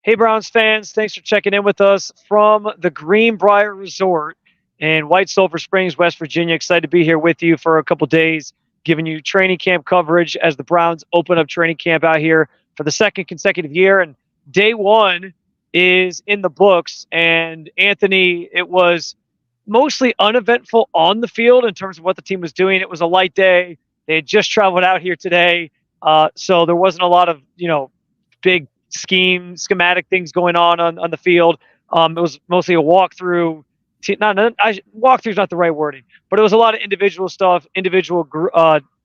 Hey, Browns fans, thanks for checking in with us from the Greenbrier Resort in White Sulphur Springs, West Virginia. Excited to be here with you for a couple days, giving you training camp coverage as the Browns open up training camp out here for the second consecutive year. And day one is in the books. And Anthony, it was mostly uneventful on the field in terms of what the team was doing. It was a light day. They had just traveled out here today. So there wasn't a lot of, big schematic things going on the field. It was mostly a walkthrough. Walkthrough is not the right wording, but it was a lot of individual stuff,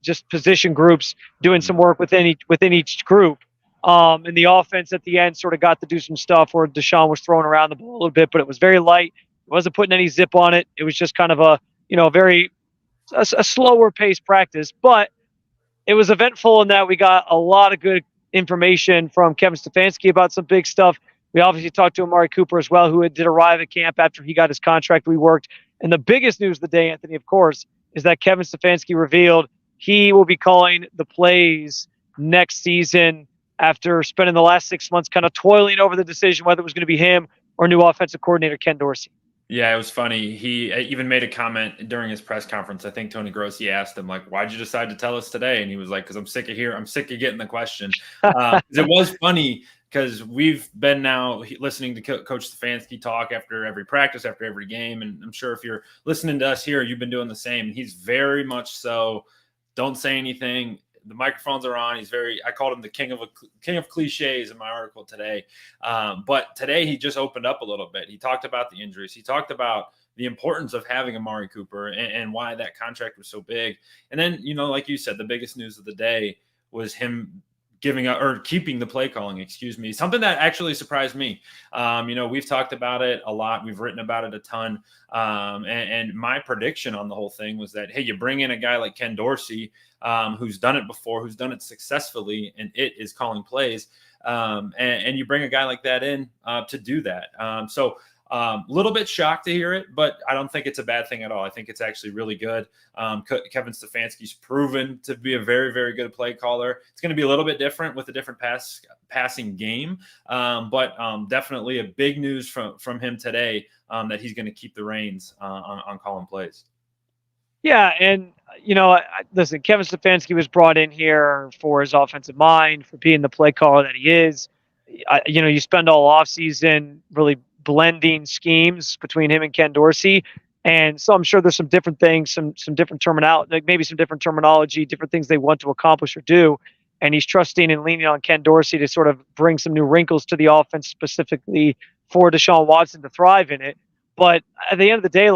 just position groups doing some work within each group. And the offense at the end sort of got to do some stuff where Deshaun was throwing around the ball a little bit, but it was very light. It wasn't putting any zip on it. It was just kind of a slower paced practice, but it was eventful in that we got a lot of good information from Kevin Stefanski about some big stuff. We obviously talked to Amari Cooper as well, who did arrive at camp after he got his contract reworked. And the biggest news of the day, Anthony, of course, is that Kevin Stefanski revealed he will be calling the plays next season after spending the last 6 months kind of toiling over the decision whether it was going to be him or new offensive coordinator Ken Dorsey. Yeah, it was funny. He even made a comment during his press conference. I think Tony Grossi asked him, like, why'd you decide to tell us today? And he was like, because I'm sick of getting the question. It was funny because we've been now listening to Coach Stefanski talk after every practice, after every game. And I'm sure if you're listening to us here, you've been doing the same. He's very much so, don't say anything. The microphones are on. I called him the king of cliches in my article today. But today he just opened up a little bit. He talked about the injuries. He talked about the importance of having Amari Cooper and why that contract was so big. And then, like you said, the biggest news of the day was him keeping the play calling, something that actually surprised me. We've talked about it a lot. We've written about it a ton. And my prediction on the whole thing was that, hey, you bring in a guy like Ken Dorsey, who's done it before, who's done it successfully, and it is calling plays. And you bring a guy like that in to do that. So a little bit shocked to hear it, but I don't think it's a bad thing at all. I think it's actually really good. Kevin Stefanski's proven to be a very, very good play caller. It's going to be a little bit different with a different passing game, but definitely a big news from him today that he's going to keep the reins on calling plays. Yeah, and listen, Kevin Stefanski was brought in here for his offensive mind, for being the play caller that he is. You spend all offseason really blending schemes between him and Ken Dorsey. And so I'm sure there's some different things, some different terminology, like maybe some different terminology, different things they want to accomplish or do. And he's trusting and leaning on Ken Dorsey to sort of bring some new wrinkles to the offense, specifically for Deshaun Watson to thrive in it. But at the end of the day,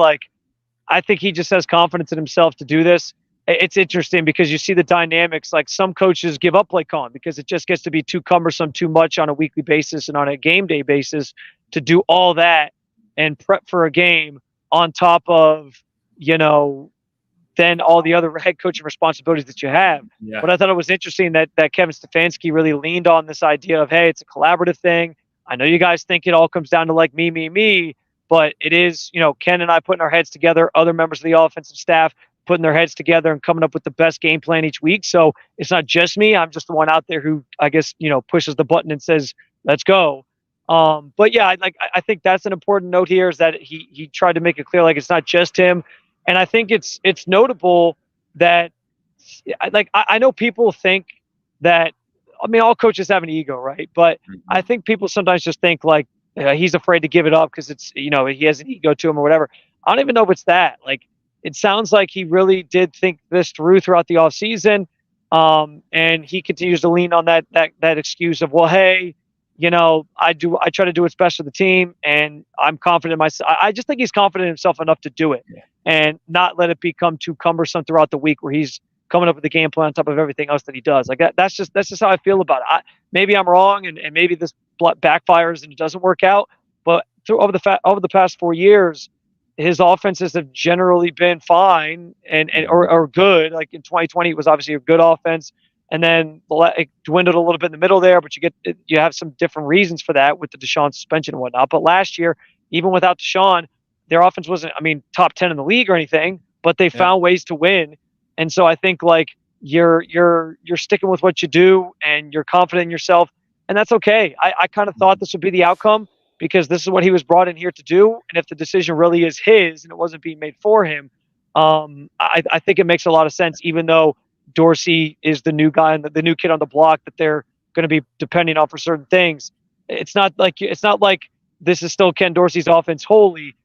I think he just has confidence in himself to do this. It's interesting because you see the dynamics. Like, some coaches give up play calling because it just gets to be too cumbersome, too much on a weekly basis and on a game day basis to do all that and prep for a game on top of, then all the other head coaching responsibilities that you have. Yeah. But I thought it was interesting that Kevin Stefanski really leaned on this idea of, hey, it's a collaborative thing. I know you guys think it all comes down to me, but it is, Ken and I putting our heads together, other members of the offensive staff putting their heads together and coming up with the best game plan each week. So it's not just me. I'm just the one out there who, I guess, pushes the button and says, let's go. But yeah, I think that's an important note here, is that he tried to make it clear, it's not just him. And I think it's notable that, I know people think that, all coaches have an ego, right? But I think people sometimes just think he's afraid to give it up because it's, he has an ego to him or whatever. I don't even know if it's that. It sounds like he really did think this through throughout the offseason. And he continues to lean on that excuse of, well, hey, I try to do what's best for the team, and I'm confident in myself. I just think he's confident in himself enough to do it and not let it become too cumbersome throughout the week where he's coming up with a game plan on top of everything else that he does. That's just how I feel about it. Maybe I'm wrong, and maybe this backfires and it doesn't work out. But over the past 4 years, his offenses have generally been fine or good. Like in 2020, it was obviously a good offense. And then it dwindled a little bit in the middle there, but you have some different reasons for that with the Deshaun suspension and whatnot. But last year, even without Deshaun, their offense wasn't, top 10 in the league or anything, but they found ways to win. And so I think you're sticking with what you do and you're confident in yourself. and that's okay. I kind of thought this would be the outcome because this is what he was brought in here to do. And if the decision really is his and it wasn't being made for him, I think it makes a lot of sense, even though Dorsey is the new guy and the new kid on the block that they're going to be depending on for certain things. It's not like this is still Ken Dorsey's offense wholly.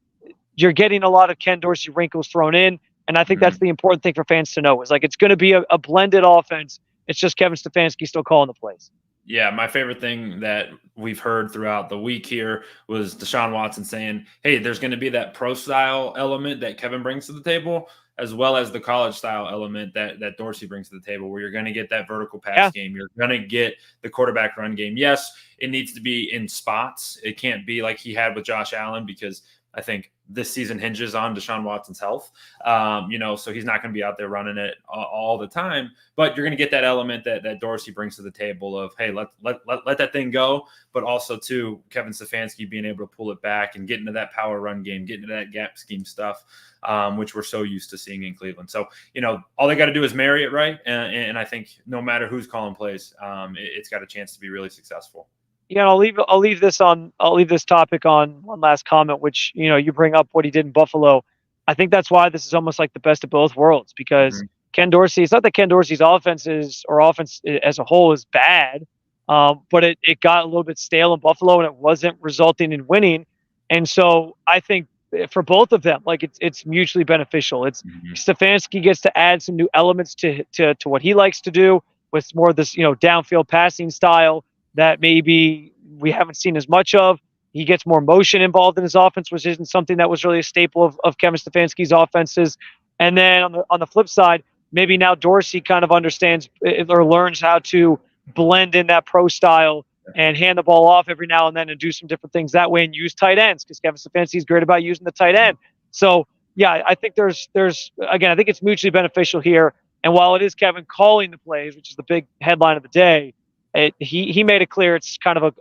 You're getting a lot of Ken Dorsey wrinkles thrown in. And I think that's the important thing for fans to know is like, it's going to be a blended offense. It's just Kevin Stefanski still calling the plays. Yeah, my favorite thing that we've heard throughout the week here was Deshaun Watson saying, hey, there's going to be that pro-style element that Kevin brings to the table, as well as the college-style element that Dorsey brings to the table, where you're going to get that vertical pass game. You're going to get the quarterback run game. Yes, it needs to be in spots. It can't be like he had with Josh Allen, because I think this season hinges on Deshaun Watson's health. So he's not going to be out there running it all the time, but you're going to get that element that Dorsey brings to the table of, hey, let that thing go. But also too, Kevin Stefanski being able to pull it back and get into that power run game, get into that gap scheme stuff, which we're so used to seeing in Cleveland. So, all they got to do is marry it right. And I think no matter who's calling plays, it's got a chance to be really successful. Yeah, I'll leave this topic on one last comment, which, you bring up what he did in Buffalo. I think that's why this is almost like the best of both worlds, because Ken Dorsey, it's not that Ken Dorsey's offense as a whole is bad, but it got a little bit stale in Buffalo and it wasn't resulting in winning. And so I think for both of them, like it's mutually beneficial. It's Stefanski gets to add some new elements to what he likes to do with more of this, downfield passing style that maybe we haven't seen as much of. He gets more motion involved in his offense, which isn't something that was really a staple of Kevin Stefanski's offenses. And then on the flip side, maybe now Dorsey kind of understands or learns how to blend in that pro style and hand the ball off every now and then and do some different things that way and use tight ends, because Kevin Stefanski is great about using the tight end. So yeah, I think there's again, I think it's mutually beneficial here. And while it is Kevin calling the plays, which is the big headline of the day, he made it clear it's kind of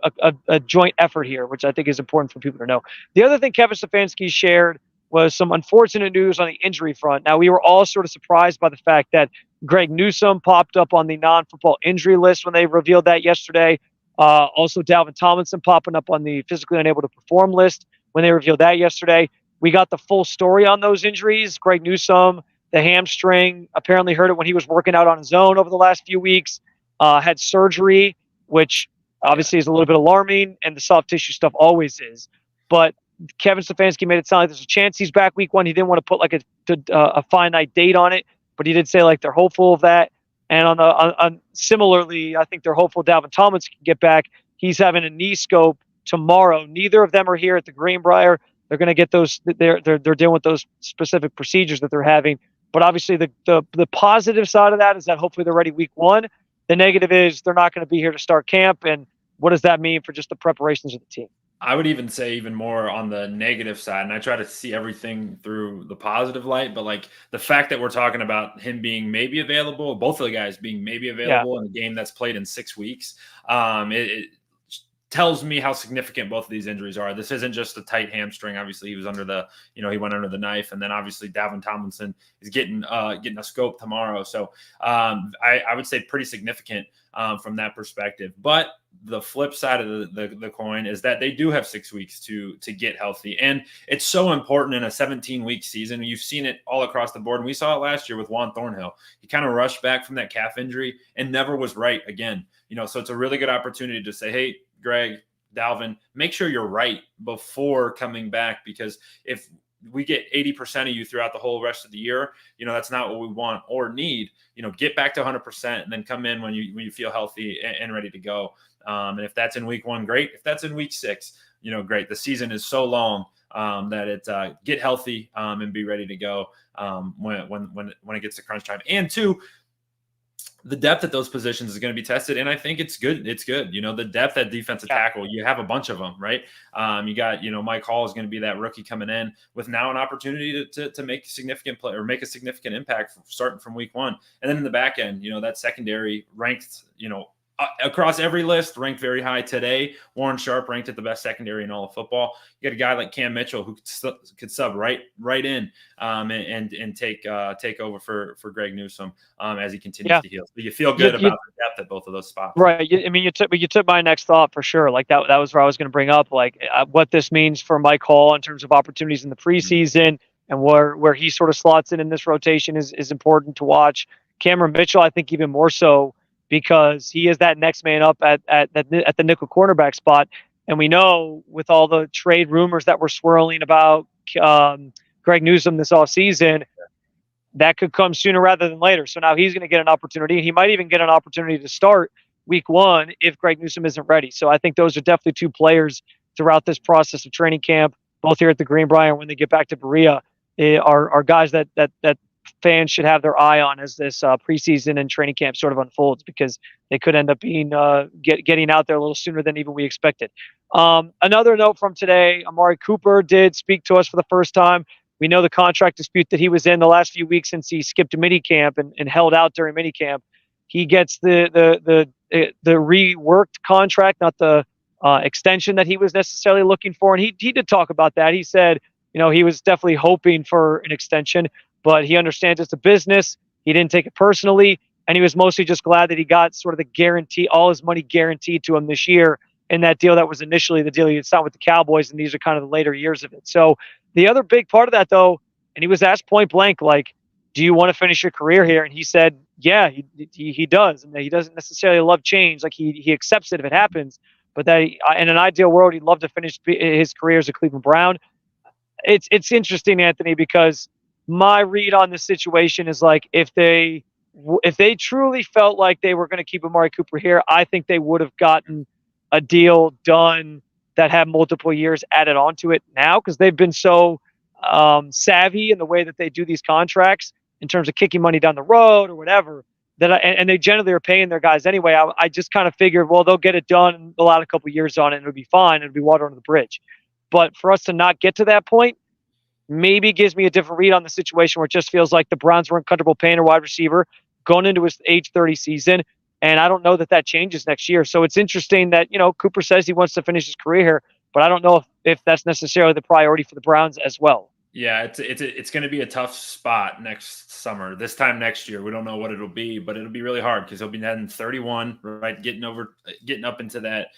a joint effort here, which I think is important for people to know. The other thing Kevin Stefanski shared was some unfortunate news on the injury front. Now, we were all sort of surprised by the fact that Greg Newsome popped up on the non-football injury list when they revealed that yesterday. Also, Dalvin Tomlinson popping up on the physically unable to perform list when they revealed that yesterday. We got the full story on those injuries. Greg Newsome, the hamstring, apparently hurt it when he was working out on his own over the last few weeks. Had surgery, which obviously is a little bit alarming, and the soft tissue stuff always is. But Kevin Stefanski made it sound like there's a chance he's back week one. He didn't want to put like a finite date on it, but he did say like they're hopeful of that. And on similarly, I think they're hopeful Dalvin Tomlinson can get back. He's having a knee scope tomorrow. Neither of them are here at the Greenbrier. They're going to get those. They're dealing with those specific procedures that they're having. But obviously, the positive side of that is that hopefully they're ready week one. The negative is they're not going to be here to start camp. And what does that mean for just the preparations of the team? I would even say even more on the negative side, and I try to see everything through the positive light, but like the fact that we're talking about him being maybe available, both of the guys being maybe available in a game that's played in 6 weeks, it tells me how significant both of these injuries are. This isn't just a tight hamstring. Obviously, he was under the, he went under the knife, and then obviously Dalvin Tomlinson is getting a scope tomorrow. So I would say pretty significant from that perspective. But the flip side of the coin is that they do have 6 weeks to get healthy, and it's so important in a 17-week season. You've seen it all across the board, and we saw it last year with Juan Thornhill. He kind of rushed back from that calf injury and never was right again. So it's a really good opportunity to say, hey, Greg, Dalvin, make sure you're right before coming back, because if we get 80% of you throughout the whole rest of the year, that's not what we want or need. Get back to 100% and then come in when you feel healthy and ready to go. And if that's in week one, great. If that's in week 6, great. The season is so long that it's get healthy and be ready to go when it gets to crunch time. And two, the depth at those positions is going to be tested, and I think it's good. It's good. The depth at defensive tackle, you have a bunch of them, right? You got, Mike Hall is going to be that rookie coming in with now an opportunity to make a significant play or make a significant impact starting from week one. And then in the back end, that secondary ranked, across every list, ranked very high today. Warren Sharp ranked at the best secondary in all of football. You get a guy like Cam Mitchell who could sub right in and take over for Greg Newsome as he continues to heal. So you feel good about the depth at both of those spots. Right. I mean, you took my next thought for sure. Like that was where I was going to bring up like what this means for Mike Hall in terms of opportunities in the preseason and where he sort of slots in this rotation is important to watch. Cameron Mitchell, I think even more so, because he is that next man up at the nickel cornerback spot. And we know with all the trade rumors that were swirling about Greg Newsome this offseason, that could come sooner rather than later. So now he's going to get an opportunity, and he might even get an opportunity to start week 1 if Greg Newsome isn't ready. So I think those are definitely 2 players throughout this process of training camp, both here at the Greenbrier and when they get back to Berea, are guys that fans should have their eye on as this preseason and training camp sort of unfolds, because they could end up being getting out there a little sooner than even we expected. Another note from today, Amari Cooper did speak to us for the first time. We know the contract dispute that he was in the last few weeks since he skipped minicamp and held out during minicamp. He gets the reworked contract, not the extension that he was necessarily looking for. And he did talk about that. He said, he was definitely hoping for an extension, but he understands it's a business. He didn't take it personally. And he was mostly just glad that he got sort of the guarantee, all his money guaranteed to him this year in that deal that was initially the deal he had signed with the Cowboys. And these are kind of the later years of it. So the other big part of that, though, and he was asked point blank, like, do you want to finish your career here? And he said, yeah, he does. And he doesn't necessarily love change. Like he accepts it if it happens, but that in an ideal world, he'd love to finish his career as a Cleveland Brown. It's interesting, Anthony, because my read on the situation is like, if they truly felt like they were going to keep Amari Cooper here, I think they would have gotten a deal done that had multiple years added onto it now, because they've been so savvy in the way that they do these contracts in terms of kicking money down the road or whatever, and they generally are paying their guys anyway. I just kind of figured, well, they'll get it done and they'll add a couple years on it and it'll be fine. It'll be water under the bridge. But for us to not get to that point maybe gives me a different read on the situation, where it just feels like the Browns weren't comfortable paying a wide receiver going into his age 30 season. And I don't know that changes next year. So it's interesting that, Cooper says he wants to finish his career here, but I don't know if that's necessarily the priority for the Browns as well. Yeah, it's going to be a tough spot next summer. This time next year, we don't know what it'll be, but it'll be really hard because he'll be then 31, right? Getting up into that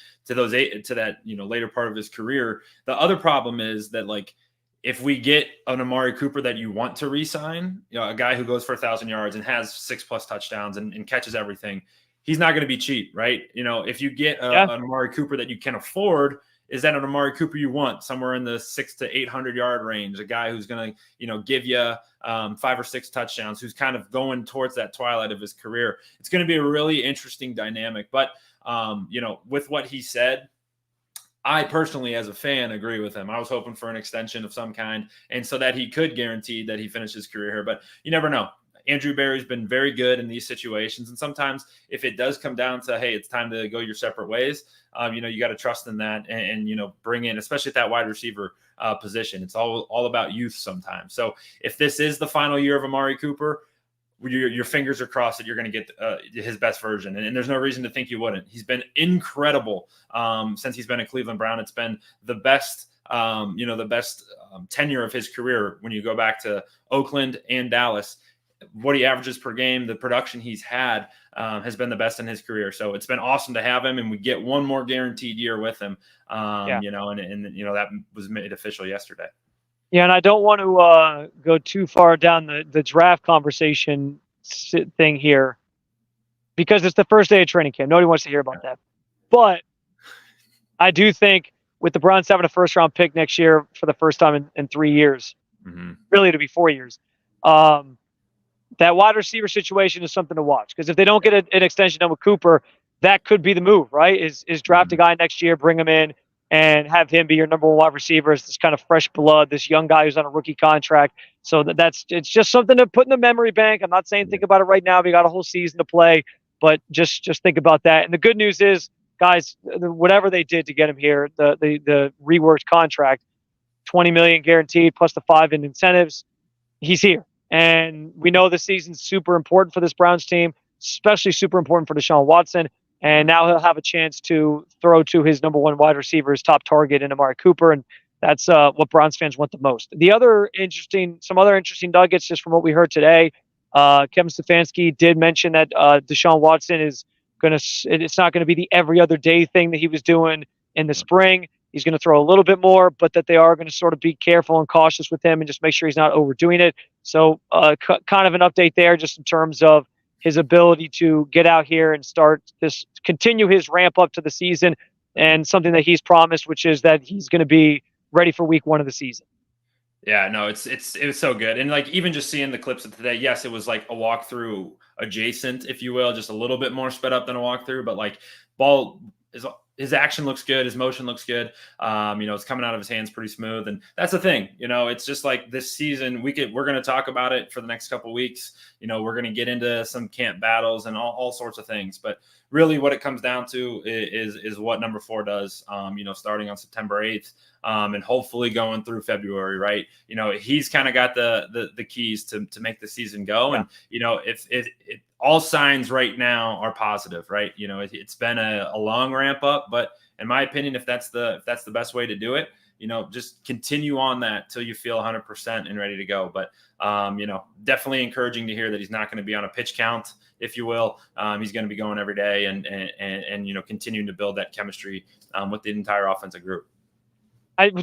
later part of his career. The other problem is that, like, if we get an Amari Cooper that you want to re-sign, a guy who goes for 1,000 yards and has 6+ touchdowns and catches everything, he's not going to be cheap, right? If you get an Amari Cooper that you can afford, is that an Amari Cooper you want somewhere in the 600 to 800 yard range? A guy who's going to, give you 5 or 6 touchdowns, who's kind of going towards that twilight of his career. It's going to be a really interesting dynamic. But, with what he said, I personally, as a fan, agree with him. I was hoping for an extension of some kind, and so that he could guarantee that he finished his career here. But you never know. Andrew Berry's been very good in these situations. And sometimes if it does come down to, hey, it's time to go your separate ways, you got to trust in that and bring in, especially at that wide receiver position. It's all about youth sometimes. So if this is the final year of Amari Cooper, your fingers are crossed that you're going to get his best version. And there's no reason to think you wouldn't. He's been incredible since he's been a Cleveland Brown. It's been the best tenure of his career when you go back to Oakland and Dallas. What he averages per game, the production he's had has been the best in his career. So it's been awesome to have him, and we get one more guaranteed year with him. And that was made official yesterday. Yeah, and I don't want to go too far down the draft conversation thing here, because it's the first day of training camp. Nobody wants to hear about that. But I do think with the Browns having a first-round pick next year for the first time in 3 years, really to be 4 years, that wide receiver situation is something to watch, because if they don't get an extension done with Cooper, that could be the move, right? Is draft a guy next year, bring him in, and have him be your number one wide receiver as this kind of fresh blood, this young guy who's on a rookie contract. So it's just something to put in the memory bank. I'm not saying think about it right now. We got a whole season to play, but just think about that. And the good news is, guys, whatever they did to get him here, the reworked contract, $20 million guaranteed plus the 5 in incentives, he's here. And we know this season's super important for this Browns team, especially super important for Deshaun Watson. And now he'll have a chance to throw to his number one wide receiver, his top target in Amari Cooper. And that's what Browns fans want the most. Some other interesting nuggets just from what we heard today. Kevin Stefanski did mention that Deshaun Watson it's not going to be the every other day thing that he was doing in the spring. He's going to throw a little bit more, but that they are going to sort of be careful and cautious with him and just make sure he's not overdoing it. So kind of an update there just in terms of his ability to get out here and continue his ramp up to the season, and something that he's promised, which is that he's going to be ready for week 1 of the season. Yeah, no, it was so good. And like, even just seeing the clips of today, yes, it was like a walkthrough adjacent, if you will, just a little bit more sped up than a walkthrough, but like his action looks good. His motion looks good. It's coming out of his hands pretty smooth. And that's the thing, it's just like this season, we're going to talk about it for the next couple of weeks. We're going to get into some camp battles and all sorts of things, but really what it comes down to is what number 4 does, starting on September 8th, and hopefully going through February, right? He's kind of got the keys to make the season go. Yeah. And, if all signs right now are positive, right? It's been a long ramp up, but in my opinion, if that's the best way to do it, just continue on that till you feel 100% and ready to go. But, definitely encouraging to hear that he's not going to be on a pitch count, if you will. He's going to be going every day and continuing to build that chemistry with the entire offensive group.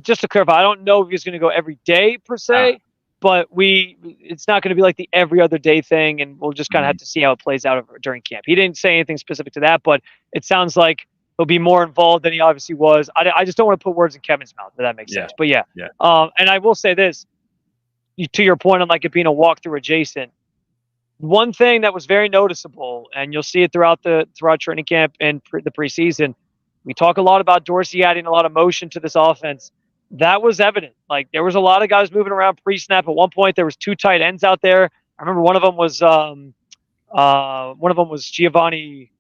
Just to clarify, I don't know if he's going to go every day per se, but it's not going to be like the every other day thing, and we'll just kind of have to see how it plays out during camp. He didn't say anything specific to that, but it sounds like he'll be more involved than he obviously was. I just don't want to put words in Kevin's mouth, if that makes sense. But yeah. And I will say this, to your point on like it being a walkthrough adjacent, one thing that was very noticeable, and you'll see it throughout training camp and the preseason, we talk a lot about Dorsey adding a lot of motion to this offense. That was evident. Like, there was a lot of guys moving around pre-snap. At one point, there was 2 tight ends out there. I remember one of them was Giovanni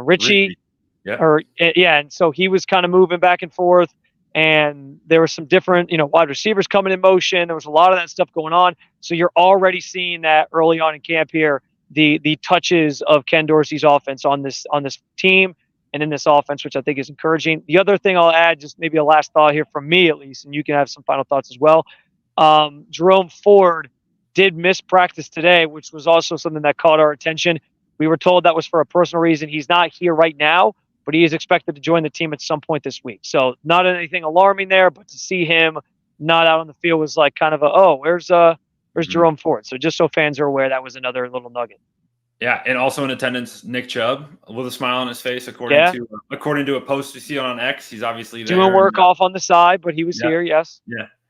Ricci. Yeah. And so he was kind of moving back and forth, and there were some different, wide receivers coming in motion. There was a lot of that stuff going on. So you're already seeing that early on in camp here, the touches of Ken Dorsey's offense on this team and in this offense, which I think is encouraging. The other thing I'll add, just maybe a last thought here from me at least, and you can have some final thoughts as well. Jerome Ford did miss practice today, which was also something that caught our attention. We were told that was for a personal reason. He's not here right now, but he is expected to join the team at some point this week. So not anything alarming there, but to see him not out on the field was like kind of where's Jerome Ford? So just so fans are aware, that was another little nugget. Yeah, and also in attendance, Nick Chubb with a smile on his face, according to a post you see on X. He's obviously there doing work off on the side, but he was here. Yes.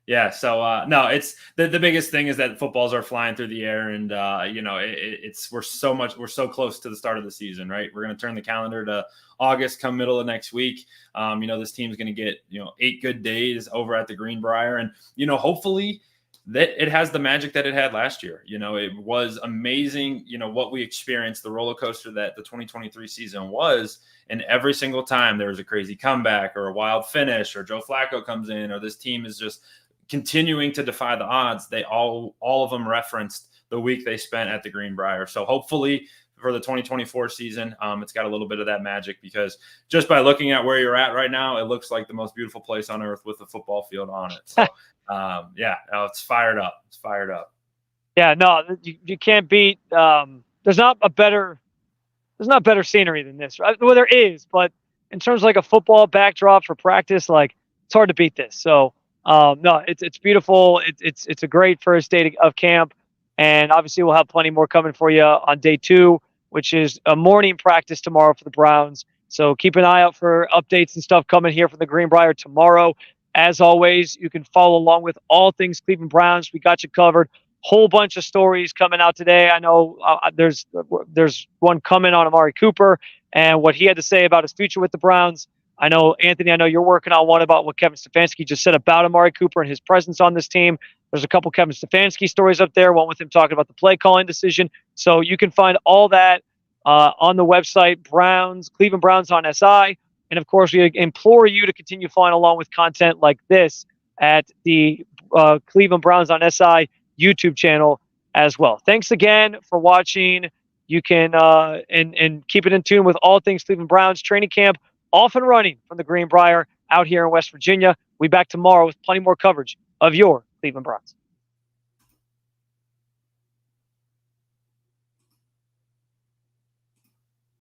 Yeah. So no, it's the biggest thing is that footballs are flying through the air, and we're so close to the start of the season, right? We're going to turn the calendar to August come middle of next week. This team's going to get 8 good days over at the Greenbrier, and hopefully that it has the magic that it had last year. It was amazing, what we experienced, the roller coaster that the 2023 season was. And every single time there was a crazy comeback or a wild finish, or Joe Flacco comes in, or this team is just continuing to defy the odds, they all of them referenced the week they spent at the Greenbrier. So hopefully for the 2024 season, it's got a little bit of that magic, because just by looking at where you're at right now, it looks like the most beautiful place on earth with a football field on it. So it's fired up. It's fired up. Yeah, no, you can't beat. There's not better scenery than this. Right? Well, there is, but in terms of like a football backdrop for practice, like, it's hard to beat this. So no, it's beautiful. It's a great first day of camp, and obviously we'll have plenty more coming for you on day 2, which is a morning practice tomorrow for the Browns. So keep an eye out for updates and stuff coming here from the Greenbrier tomorrow. As always, you can follow along with all things Cleveland Browns. We got you covered. Whole bunch of stories coming out today. I know there's one coming on Amari Cooper and what he had to say about his future with the Browns. I know, Anthony, you're working on one about what Kevin Stefanski just said about Amari Cooper and his presence on this team. There's a couple Kevin Stefanski stories up there, one with him talking about the play calling decision. So you can find all that on the website, Cleveland Browns on SI. And of course, we implore you to continue following along with content like this at the Cleveland Browns on SI YouTube channel as well. Thanks again for watching you can and keep it in tune with all things Cleveland Browns. Training camp off and running from the Greenbrier out here in West Virginia. We'll be back tomorrow with plenty more coverage of your Cleveland Browns.